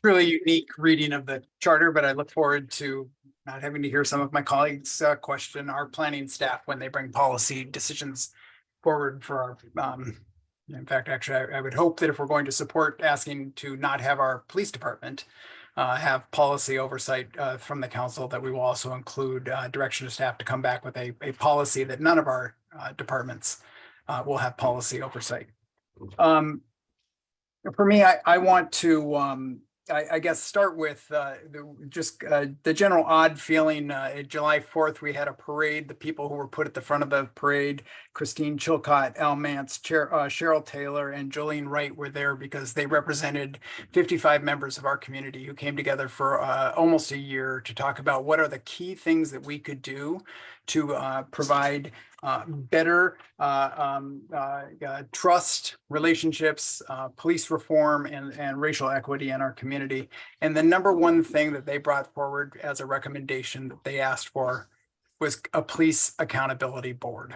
truly unique reading of the charter, but I look forward to not having to hear some of my colleagues question our planning staff when they bring policy decisions forward for our, in fact, actually, I would hope that if we're going to support asking to not have our police department have policy oversight from the council, that we will also include direction to staff to come back with a policy that none of our departments will have policy oversight. For me, I want to, I guess, start with the general odd feeling. July 4th, we had a parade. The people who were put at the front of the parade, Christine Chilcott, Al Mance, Cheryl Taylor, and Jolene Wright were there because they represented 55 members of our community who came together for almost a year to talk about what are the key things that we could do to provide better trust, relationships, police reform, and racial equity in our community. And the number one thing that they brought forward as a recommendation that they asked for was a police accountability board.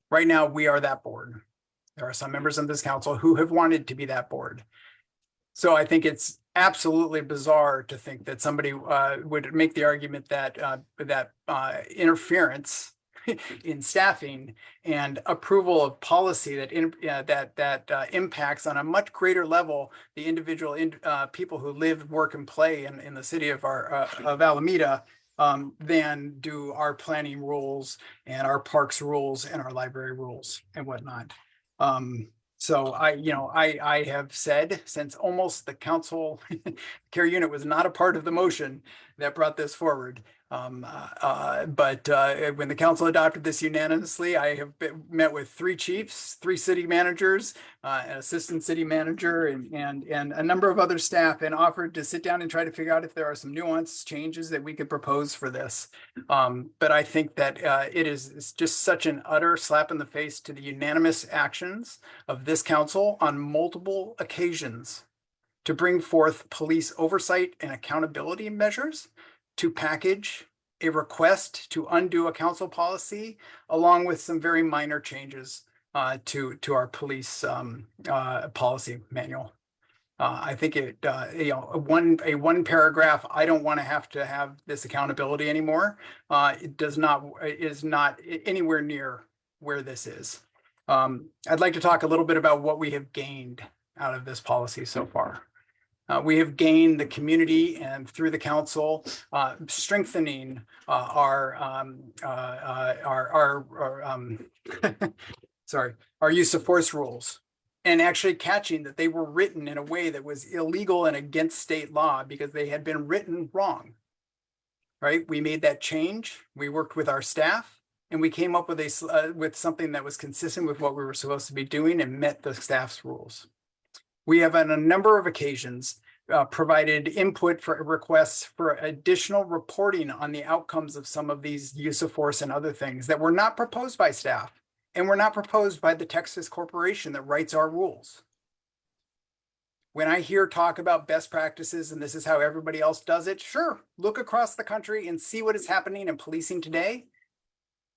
Right now, we are that board. There are some members of this council who have wanted to be that board. So I think it's absolutely bizarre to think that somebody would make the argument that interference in staffing and approval of policy that impacts on a much greater level the individual people who live, work, and play in the city of Alameda than do our planning rules and our parks rules and our library rules and whatnot. So I have said since almost the council care unit was not a part of the motion that brought this forward. But when the council adopted this unanimously, I have met with 3 chiefs, 3 city managers, an assistant city manager, and a number of other staff, and offered to sit down and try to figure out if there are some nuanced changes that we could propose for this. But I think that it's just such an utter slap in the face to the unanimous actions of this council on multiple occasions to bring forth police oversight and accountability measures to package a request to undo a council policy, along with some very minor changes to our police policy manual. I think it, a one paragraph, I don't want to have this accountability anymore. It is not anywhere near where this is. I'd like to talk a little bit about what we have gained out of this policy so far. We have gained the community and through the council, strengthening our use of force rules, and actually catching that they were written in a way that was illegal and against state law because they had been written wrong. Right? We made that change. We worked with our staff, and we came up with with something that was consistent with what we were supposed to be doing and met the staff's rules. We have on a number of occasions provided input for requests for additional reporting on the outcomes of some of these use of force and other things that were not proposed by staff and were not proposed by the Texas corporation that writes our rules. When I hear talk about best practices and this is how everybody else does it, sure, look across the country and see what is happening in policing today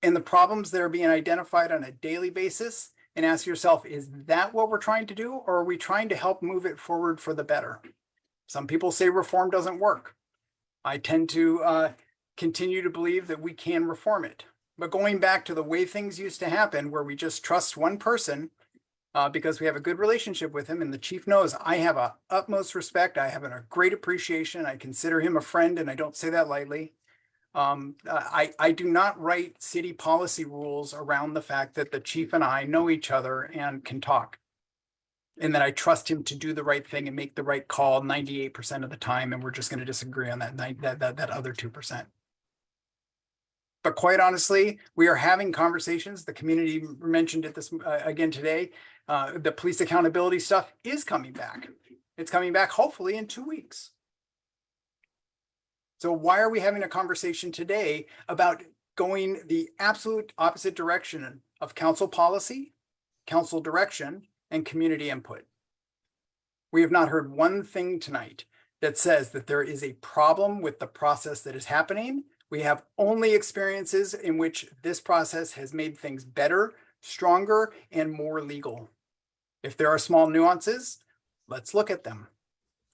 and the problems that are being identified on a daily basis, and ask yourself, is that what we're trying to do, or are we trying to help move it forward for the better? Some people say reform doesn't work. I tend to continue to believe that we can reform it. But going back to the way things used to happen, where we just trust one person because we have a good relationship with him, and the chief knows I have a utmost respect, I have a great appreciation, I consider him a friend, and I don't say that lightly. I do not write city policy rules around the fact that the chief and I know each other and can talk, and that I trust him to do the right thing and make the right call 98% of the time, and we're just going to disagree on that other 2%. But quite honestly, we are having conversations. The community mentioned it this again today. The police accountability stuff is coming back. It's coming back hopefully in 2 weeks. So why are we having a conversation today about going the absolute opposite direction of council policy, council direction, and community input? We have not heard one thing tonight that says that there is a problem with the process that is happening. We have only experiences in which this process has made things better, stronger, and more legal. If there are small nuances, let's look at them.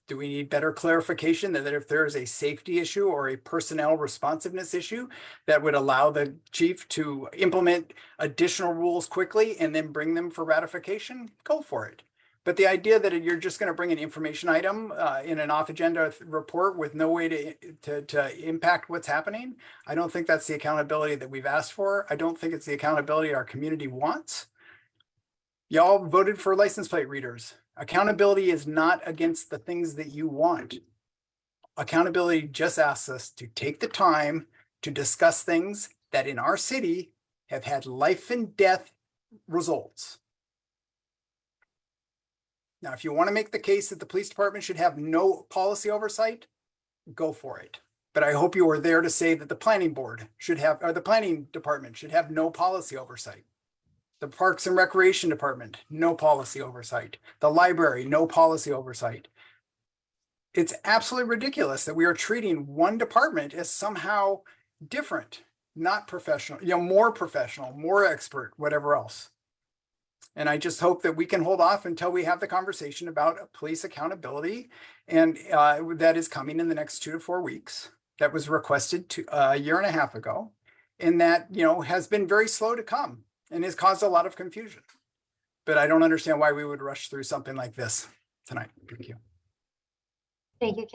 Do we need better clarification that if there is a safety issue or a personnel responsiveness issue that would allow the chief to implement additional rules quickly and then bring them for ratification? Go for it. But the idea that you're just going to bring an information item in an off-agenda report with no way to impact what's happening, I don't think that's the accountability that we've asked for. I don't think it's the accountability our community wants. Y'all voted for license plate readers. Accountability is not against the things that you want. Accountability just asks us to take the time to discuss things that in our city have had life and death results. Now, if you want to make the case that the police department should have no policy oversight, go for it. But I hope you are there to say that the planning board should have, or the planning department should have no policy oversight. The Parks and Recreation Department, no policy oversight. The library, no policy oversight. It's absolutely ridiculous that we are treating one department as somehow different, not professional, more professional, more expert, whatever else. And I just hope that we can hold off until we have the conversation about police accountability, and that is coming in the next 2 to 4 weeks. That was requested a year and a half ago, and that has been very slow to come and has caused a lot of confusion. But I don't understand why we would rush through something like this tonight. Thank you. Thank you, Kelly.